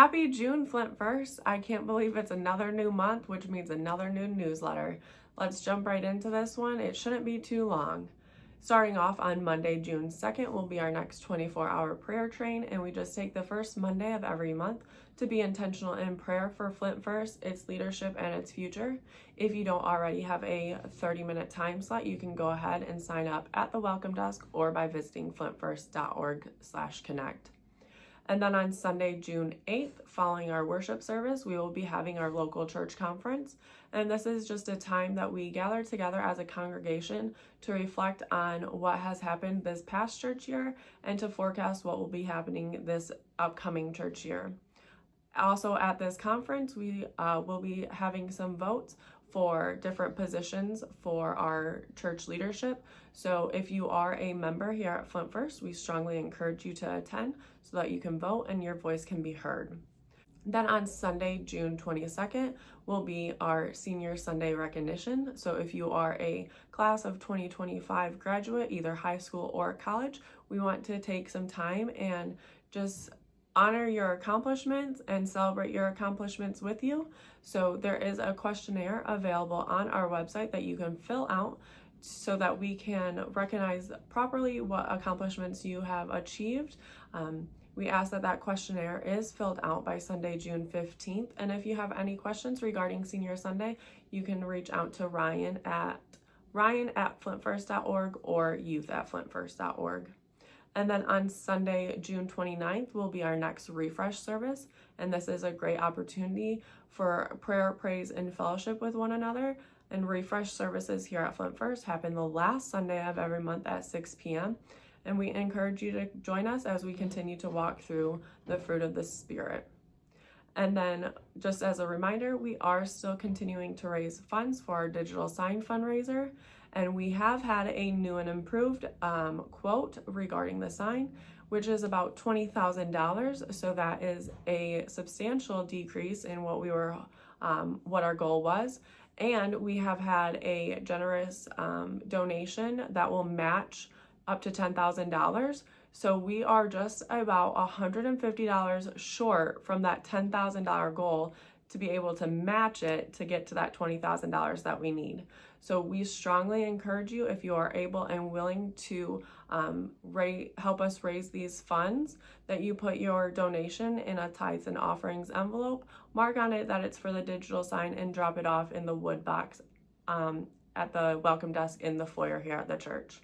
Happy June, Flint First. I can't believe it's another new month, which means another new newsletter. Let's jump right into this one. It shouldn't be too long. Starting off on Monday, June 2nd, will be our next 24-hour prayer train, and we just take the first Monday of every month to be intentional in prayer for Flint First, its leadership, and its future. If you don't already have a 30-minute time slot, you can go ahead and sign up at the welcome desk or by visiting flintfirst.org/connect. And then on Sunday, June 8th, following our worship service, we will be having our local church conference. And this is just a time that we gather together as a congregation to reflect on what has happened this past church year and to forecast what will be happening this upcoming church year. Also at this conference, we will be having some votes for different positions for our church leadership. So if you are a member here at Flint First, we strongly encourage you to attend so that you can vote and your voice can be heard. Then on Sunday, June 22nd, will be our Senior Sunday recognition. So if you are a class of 2025 graduate, either high school or college, we want to take some time and just honor your accomplishments and celebrate your accomplishments with you. So there is a questionnaire available on our website that you can fill out so that we can recognize properly what accomplishments you have achieved. We ask that questionnaire is filled out by Sunday, June 15th. And if you have any questions regarding Senior Sunday, you can reach out to Ryan at flintfirst.org or youth@flintfirst.org. And then on Sunday, June 29th, will be our next refresh service. And this is a great opportunity for prayer, praise, and fellowship with one another. And refresh services here at Flint First happen the last Sunday of every month at 6 p.m. And we encourage you to join us as we continue to walk through the fruit of the Spirit. And then just as a reminder, we are still continuing to raise funds for our digital sign fundraiser. And we have had a new and improved quote regarding the sign, which is about $20,000. So that is a substantial decrease in what our goal was. And we have had a generous donation that will match up to $10,000. So we are just about $150 short from that $10,000 goal to be able to match it to get to that $20,000 that we need. So we strongly encourage you, if you are able and willing to help us raise these funds, that you put your donation in a tithes and offerings envelope, mark on it that it's for the digital sign, and drop it off in the wood box at the welcome desk in the foyer here at the church.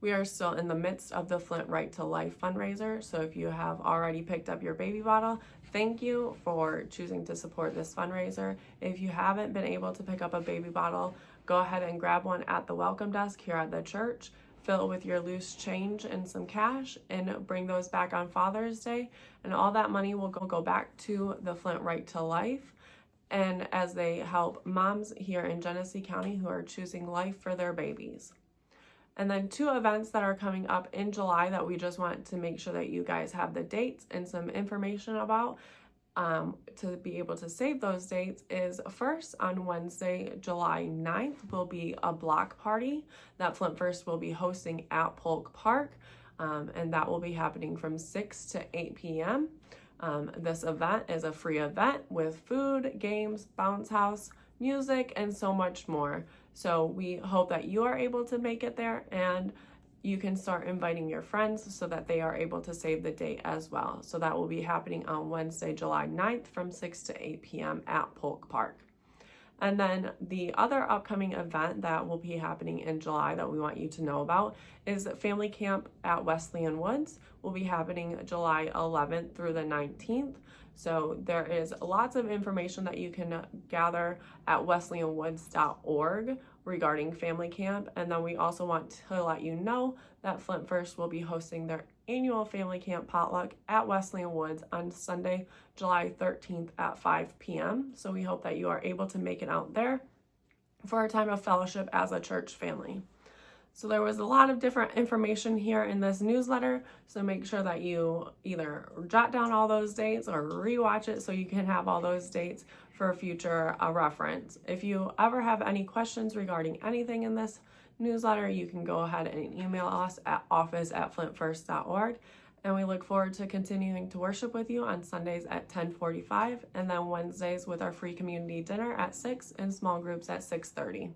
We are still in the midst of the Flint Right to Life fundraiser, so if you have already picked up your baby bottle, thank you for choosing to support this fundraiser. If you haven't been able to pick up a baby bottle, go ahead and grab one at the welcome desk here at the church, fill it with your loose change and some cash, and bring those back on Father's Day, and all that money will go back to the Flint Right to Life, and as they help moms here in Genesee County who are choosing life for their babies. And then 2 events that are coming up in July that we just want to make sure that you guys have the dates and some information about to be able to save those dates is first on Wednesday, July 9th, will be a block party that Flint First will be hosting at Polk Park. And that will be happening from 6 to 8 p.m. This event is a free event with food, games, bounce house, music, and so much more. So we hope that you are able to make it there, and you can start inviting your friends so that they are able to save the date as well. So that will be happening on Wednesday, July 9th from 6 to 8 p.m. at Polk Park. And then the other upcoming event that will be happening in July that we want you to know about is Family Camp at Wesleyan Woods. Will be happening July 11th through the 19th. So there is lots of information that you can gather at wesleyanwoods.org regarding Family Camp. And then we also want to let you know that Flint First will be hosting their annual Family Camp potluck at Wesleyan Woods on Sunday, July 13th at 5 p.m. So we hope that you are able to make it out there for a time of fellowship as a church family. So there was a lot of different information here in this newsletter, so make sure that you either jot down all those dates or rewatch it so you can have all those dates for future reference. If you ever have any questions regarding anything in this newsletter, you can go ahead and email us at office@flintfirst.org. And we look forward to continuing to worship with you on Sundays at 10:45, and then Wednesdays with our free community dinner at 6 and small groups at 6:30.